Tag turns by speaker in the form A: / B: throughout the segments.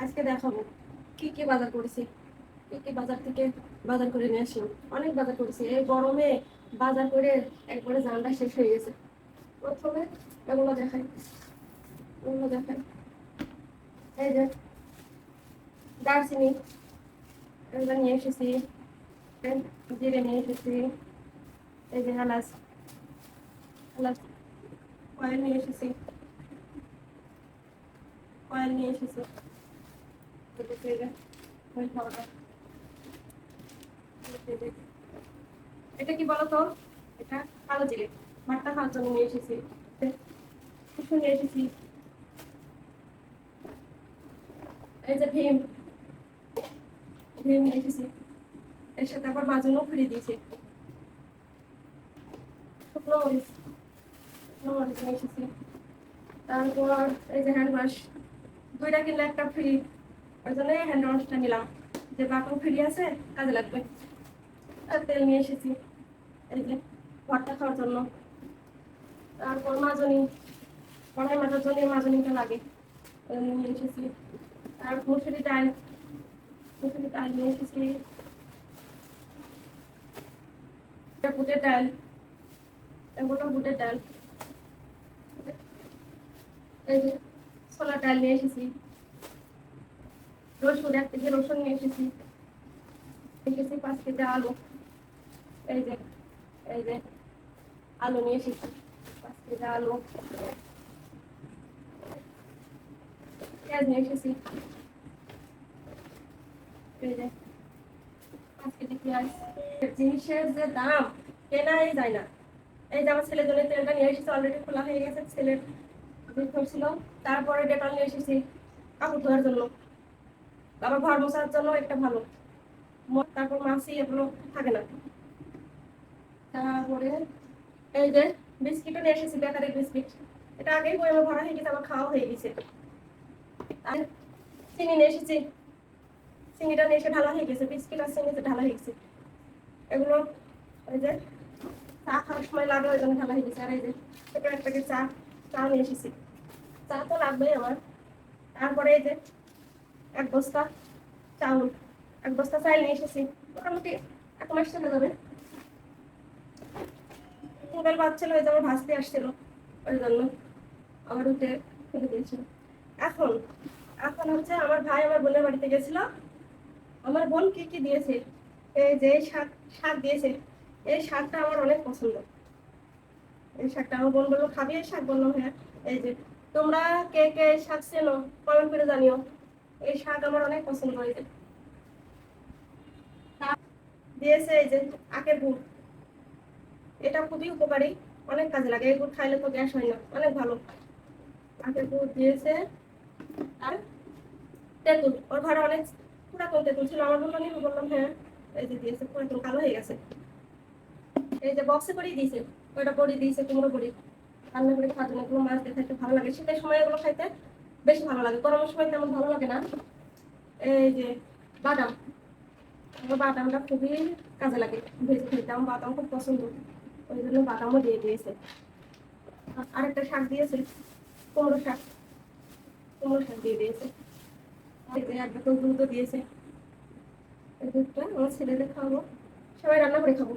A: আজকে দেখাবো কি কি বাজার করেছি, কি কি বাজার থেকে বাজার করে নিয়ে আসলাম। অনেক বাজার করেছি এই গরমে, বাজার করে একবারে জানটা শেষ হয়ে গেছে। প্রথমে এগুলো দেখাই, এগুলো দেখাই। এই যে দারচিনি, এগুলো নিয়ে এসেছি। জিরে নিয়ে এসেছি। এই যে এলাচ, এলাচ কয়েল নিয়ে এসেছি, কয়েল নিয়ে এসেছি। এই যে হলুদ পাউডার। এটা কি বলতো, এটা কালো জিরে, ভাতটা খাওয়ার জন্য নিয়ে এসেছি। কিছু নিয়ে এসেছি। এই যে ভীম, ভীম নিয়ে এসেছি। এর সাথে আবার মাজনও ফ্রি দিয়েছে। শুকনো মরিচ, শুকনো মরিচ নিয়ে এসেছি। তারপর এই যে হ্যান্ড ওয়াশ, দুইটা কিনলে একটা ফ্রি, ওই জন্য হ্যান্ড ওয়াশটা নিলাম, যে বাটন ফ্রি আছে, কাজে লাগবে। আর তেল নিয়ে এসেছি, এই যে ভর্তা খাওয়ার জন্য। তারপর মাজনি, কড়াই মাজার জন্য মাজনিটা লাগে, নিয়ে এসেছি। আর মুসুরি ডাল, মুসুরি ডাল নিয়ে এসেছি। বুটের ডাল, এগুলো বুটের ডাল। এই যে ছোলার ডাল নিয়ে এসেছি। রসুন, 1 কেজি রসুন নিয়ে এসেছি। এসেছি 5 কেজি আলু। এই যে, এই যে আলু নিয়ে এসেছি, 5 কেজি আলু। পেঁয়াজ নিয়ে এসেছি, এই যে 5 কেজি পেঁয়াজ। জিনিসের যে দাম কেনাই যায় না। এই যে আমার ছেলের জন্য তেলটা নিয়ে এসেছি, অলরেডি খোলা হয়ে গেছে, ছেলের ছিল। তারপরে ডেটল নিয়ে এসেছি কাপড় ধোয়ার জন্য, আবার ঘর মোছার জন্য একটা ভালো। তারপর মাছি এগুলো থাকে না। তারপরে এই যে বিস্কিটও নিয়ে এসেছি, বেকারি বিস্কিট। এটা আগেই বইমে ভরা হয়ে গেছে, আমার খাওয়া হয়ে গেছে। আর চিনি নিয়ে এসেছি, চিনিটা নিয়ে এসে ঢালা হয়ে গেছে, বিস্কিট আর চিনিতে ঢালা হয়ে গেছে। এগুলো ওই যে চা খাওয়ার সময় লাগে, ওই জন্য ঢালা হয়ে গেছে। আর এই যে ছোট একটা চা, চা নিয়ে এসেছি। চা তো লাগবেই আমার। তারপরে এই যে 1 বস্তা চাউল, 1 বস্তা চাল নিয়ে এসেছি। মোটামুটি 1 মাস চলে যাবে। মোবাইল বাজছিল, ওই যে আমার ভাসতে আসছিল, ওই জন্য আমার উঠে ফেলে দিয়েছিল। এখন এখন হচ্ছে আমার ভাই আমার বোনের বাড়িতে গেছিল। আমার বোন কি কি দিয়েছে, এই যে শাক, শাক দিয়েছে। এই শাকটা আমার অনেক পছন্দ। এই শাকটা আমার বোন বললো খাবি এই শাক, বললাম হ্যাঁ। এই যে তোমরা কে কে শাক চেনো কমেন্ট করে জানিও। এই শাক আমার অনেক পছন্দ। এই যে দিয়েছে এই যে আখের গুড়, এটা খুবই উপকারী, অনেক কাজে লাগে। এই গুড় খাইলে তো গ্যাস হয় না, অনেক ভালো। আখের গুড় দিয়েছে। আর তেঁতুল, ওর ঘরে অনেক পুরাতন তেঁতুল ছিল, আমার বললো নিবি, বললাম হ্যাঁ। এই যে দিয়েছে, পুরাতন কালো হয়ে গেছে। এই যে বক্সে করেই দিয়েছে, ওইটা বড়ি দিয়েছে, কুমড়ো বড়ি। রান্না করে খাওয়ার জন্য এগুলো মাছ দিয়ে খাইতে ভালো লাগে, শীতের সময় এগুলো খাইতে বেশি ভালো লাগে, গরমের সময় তেমন ভালো লাগে না। এই যে বাদাম, আমার বাদামটা খুবই কাজে লাগে, ভেজে খেতে আমার বাদাম খুব পছন্দ, ওই জন্য বাদামও দিয়ে দিয়েছে। আরেকটা শাক দিয়েছে, কুমড়ো শাক, কুমড়ো শাক দিয়ে দিয়েছে। এই যে একটা তো দুধও দিয়েছে, এই দুধটা আমার ছেলেদের খাওয়াবো, সবাই রান্না করে খাবো।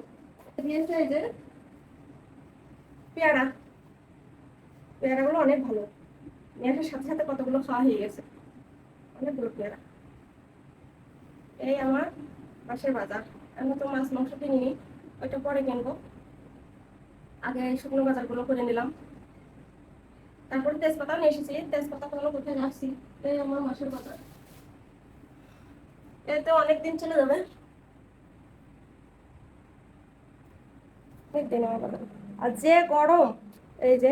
A: দিয়েছে এই যে পেয়ারা, পেয়ারাগুলো অনেক ভালো, নিয়ে আসার সাথে সাথে কতগুলো খাওয়া হয়ে গেছে, অনেকগুলো পেয়ারা। এই আমার পাশের বাজার। আমি তো মাছ মাংস কিনিনি, ওইটা পরে কিনবো, আগে শুকনো বাজারগুলো করে নিলাম। তারপরে তেজপাতাও নিয়ে এসেছি, তেজপাতা কোনো কোথায় রাখছি। এই আমার মাসের বাজার, এতে অনেকদিন চলে যাবে, অনেকদিন আমার বাজার। আর যে গরম, এই যে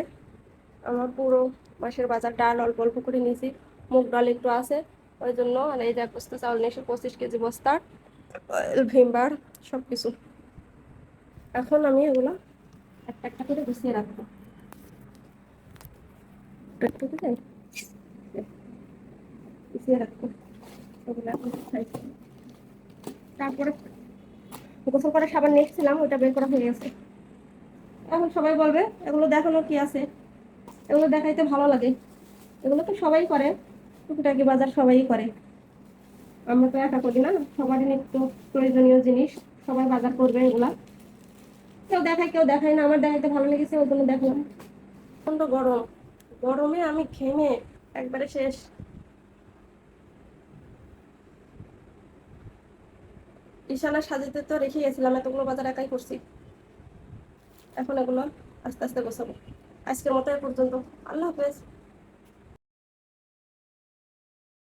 A: আমার পুরো মাসের বাজার। ডাল অল্প অল্প করে নিয়েছি, মুগ ডাল একটু আছে, ওই জন্য। আর এই যে 1 বস্তা চাউল নিয়েছি, 25 কেজি বস্তার, ভিমবার সব কিছু। এখন আমি এগুলো একটা একটা করে গুছিয়ে রাখবো। গুছিয়ে রাখবো এগুলো এখন গুছাইছি। তারপরে গোসল করে সাবান নিয়েছিলাম, ওইটা বের করা হয়ে গেছে। এখন সবাই বলবে এগুলো দেখানো কি আছে, এগুলো দেখাইতে ভালো লাগে, এগুলো তো সবাই করে, টুকিটাকি বাজার সবাই করে, আমরা তো একা করি না, সবারই নিত্য প্রয়োজনীয় জিনিস সবাই বাজার করবে এগুলা। কেউ দেখায় কেউ দেখায় না, আমার দেখাইতে ভালো লেগেছে ওই জন্য দেখলাম। প্রচন্ড গরম, গরমে আমি ঘেমে একবারে শেষ। বিছানা সাজাতে তো রেখে গেছিলাম, এতগুলো বাজার একাই করছি, এখন এগুলো আস্তে আস্তে গোছাবো। আজকের মতো এ পর্যন্ত, আল্লাহ হাফেজ।